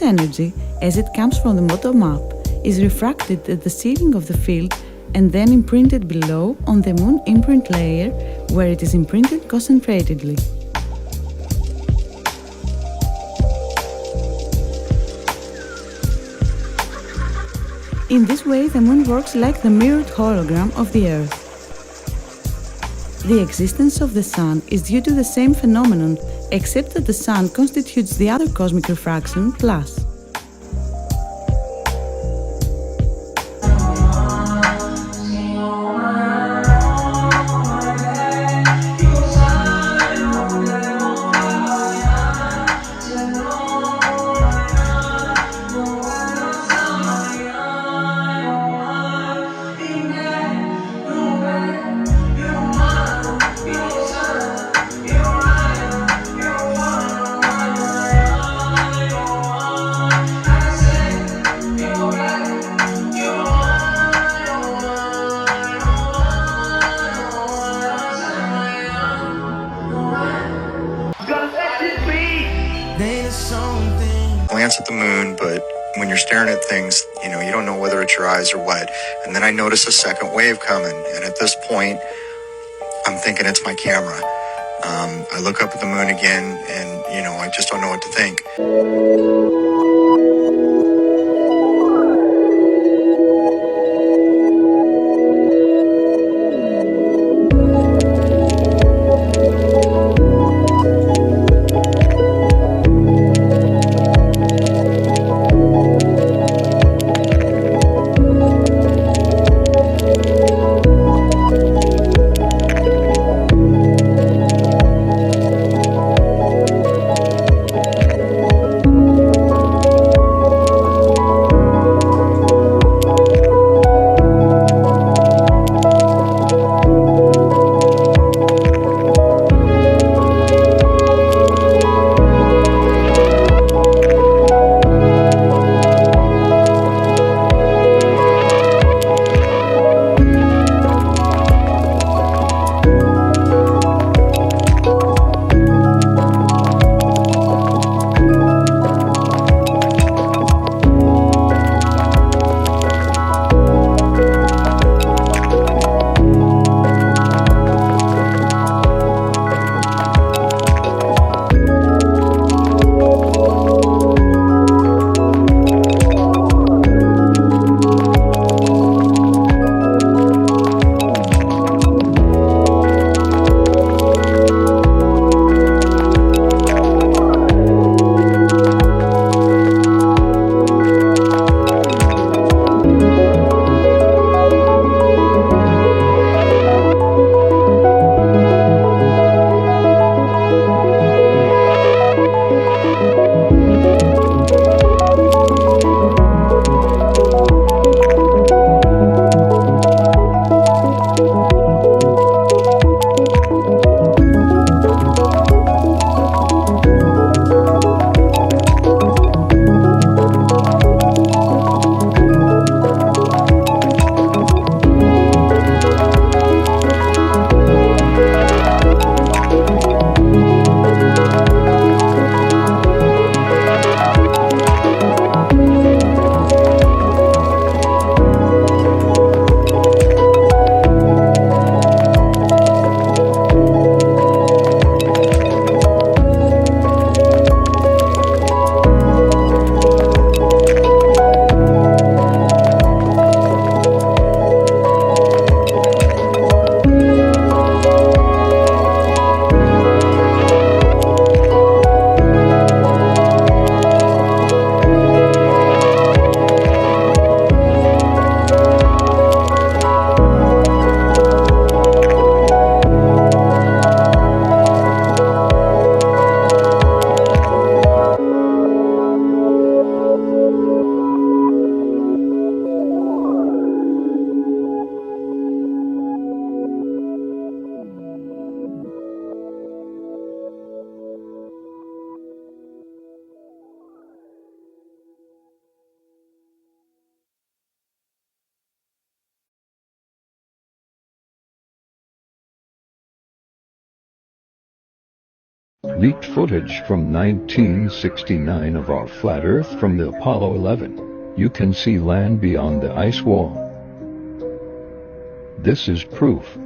energy, as it comes from the bottom up, is refracted at the ceiling of the field and then imprinted below on the Moon imprint layer, where it is imprinted concentratedly. In this way, the Moon works like the mirrored hologram of the Earth. The existence of the Sun is due to the same phenomenon, except that the Sun constitutes the other cosmic refraction, plus. Glance at the moon, but when you're staring at things, you don't know whether it's your eyes or what. And then I notice a second wave coming, and at this point, I'm thinking it's my camera. I look up at the moon again, and I just don't know what to think. Leaked footage from 1969 of our flat Earth from the Apollo 11. You can see land beyond the ice wall. This is proof.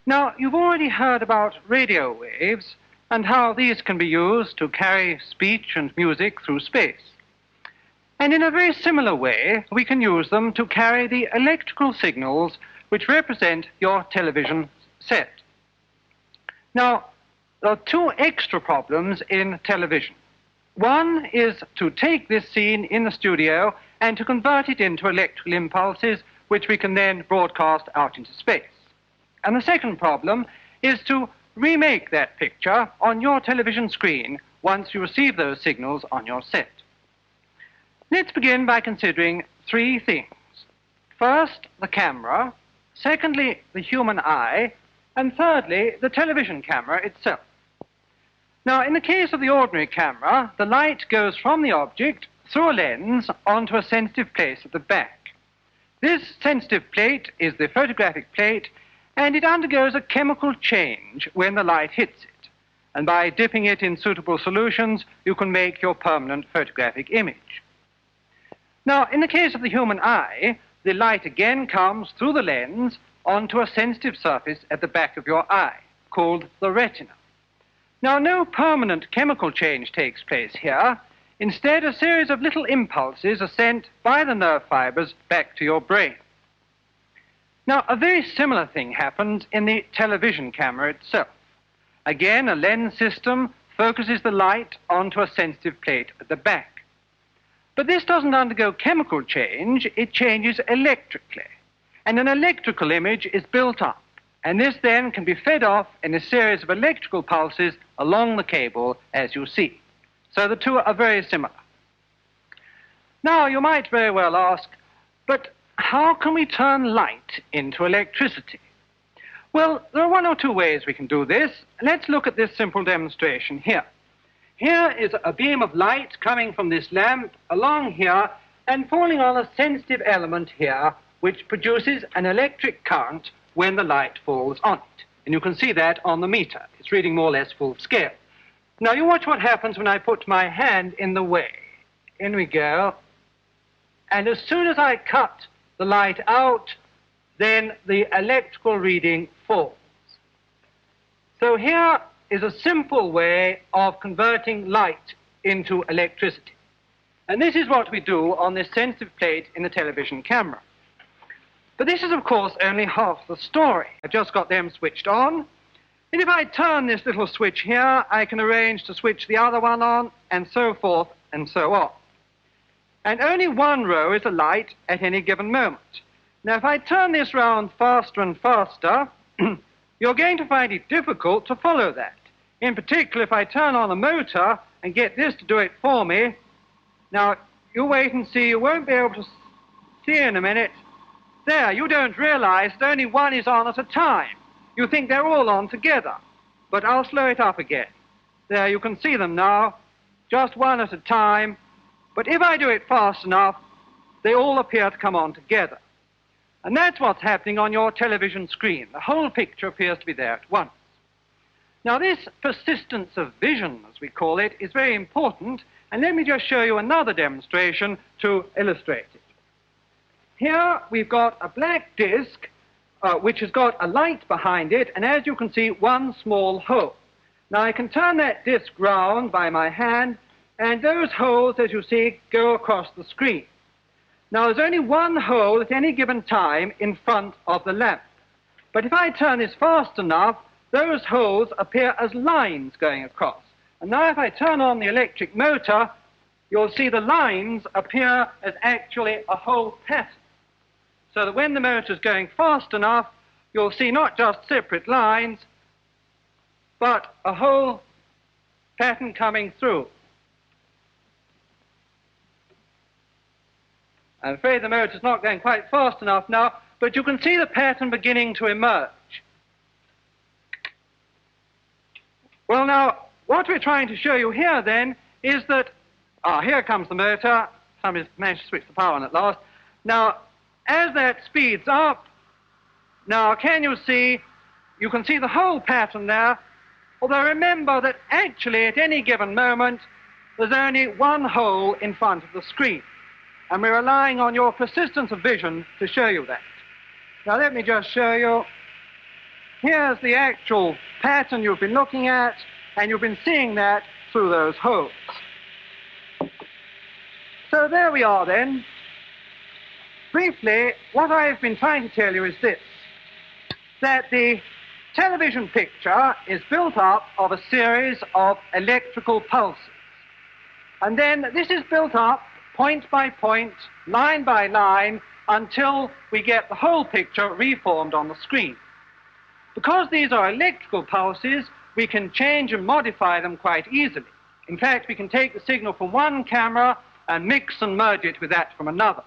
Now, you've already heard about radio waves and how these can be used to carry speech and music through space. And in a very similar way, we can use them to carry the electrical signals which represent your television set. Now, there are two extra problems in television. One is to take this scene in the studio and to convert it into electrical impulses which we can then broadcast out into space. And the second problem is to remake that picture on your television screen once you receive those signals on your set. Let's begin by considering three things. First, the camera. Secondly, the human eye. And thirdly, the television camera itself. Now, in the case of the ordinary camera, the light goes from the object through a lens onto a sensitive place at the back. This sensitive plate is the photographic plate, and it undergoes a chemical change when the light hits it. And by dipping it in suitable solutions, you can make your permanent photographic image. Now, in the case of the human eye, the light again comes through the lens onto a sensitive surface at the back of your eye. called the retina. Now, no permanent chemical change takes place here. Instead, a series of little impulses are sent by the nerve fibers back to your brain. Now, a very similar thing happens in the television camera itself. Again, a lens system focuses the light onto a sensitive plate at the back. But this doesn't undergo chemical change, it changes electrically. And an electrical image is built up, and this then can be fed off in a series of electrical pulses along the cable, as you see. So the two are very similar. Now, you might very well ask, but how can we turn light into electricity? Well, there are one or two ways we can do this. Let's look at this simple demonstration here. Here is a beam of light coming from this lamp along here and falling on a sensitive element here, which produces an electric current when the light falls on it. And you can see that on the meter. It's reading more or less full scale. Now, you watch what happens when I put my hand in the way. In we go. And as soon as I cut the light out, then the electrical reading falls. So here is a simple way of converting light into electricity. And this is what we do on this sensitive plate in the television camera. But this is, of course, only half the story. I've just got them switched on. And if I turn this little switch here, I can arrange to switch the other one on, and so forth and so on. And only one row is alight at any given moment. Now, if I turn this round faster and faster, you're going to find it difficult to follow that. In particular, if I turn on the motor and get this to do it for me, now, you wait and see, you won't be able to see in a minute. There, you don't realize that only one is on at a time. You think they're all on together. But I'll slow it up again. There, you can see them now, just one at a time. But if I do it fast enough, they all appear to come on together. And that's what's happening on your television screen. The whole picture appears to be there at once. Now, this persistence of vision, as we call it, is very important. And let me just show you another demonstration to illustrate it. Here we've got a black disc which has got a light behind it, and as you can see, one small hole. Now, I can turn that disc round by my hand, and those holes, as you see, go across the screen. Now, there's only one hole at any given time in front of the lamp. But if I turn this fast enough, those holes appear as lines going across. And now if I turn on the electric motor, you'll see the lines appear as actually a whole pattern. So that when the motor's going fast enough, you'll see not just separate lines, but a whole pattern coming through. I'm afraid the motor's not going quite fast enough now, but you can see the pattern beginning to emerge. Well, now, what we're trying to show you here, then, is that... here comes the motor. Somebody's managed to switch the power on at last. Now, as that speeds up, now, can you see... You can see the whole pattern there, although remember that actually, at any given moment, there's only one hole in front of the screen. And we're relying on your persistence of vision to show you that. Now, let me just show you. Here's the actual pattern you've been looking at, and you've been seeing that through those holes. So there we are, then. Briefly, what I've been trying to tell you is this, that the television picture is built up of a series of electrical pulses. And then this is built up point by point, line by line, until we get the whole picture reformed on the screen. Because these are electrical pulses, we can change and modify them quite easily. In fact, we can take the signal from one camera and mix and merge it with that from another.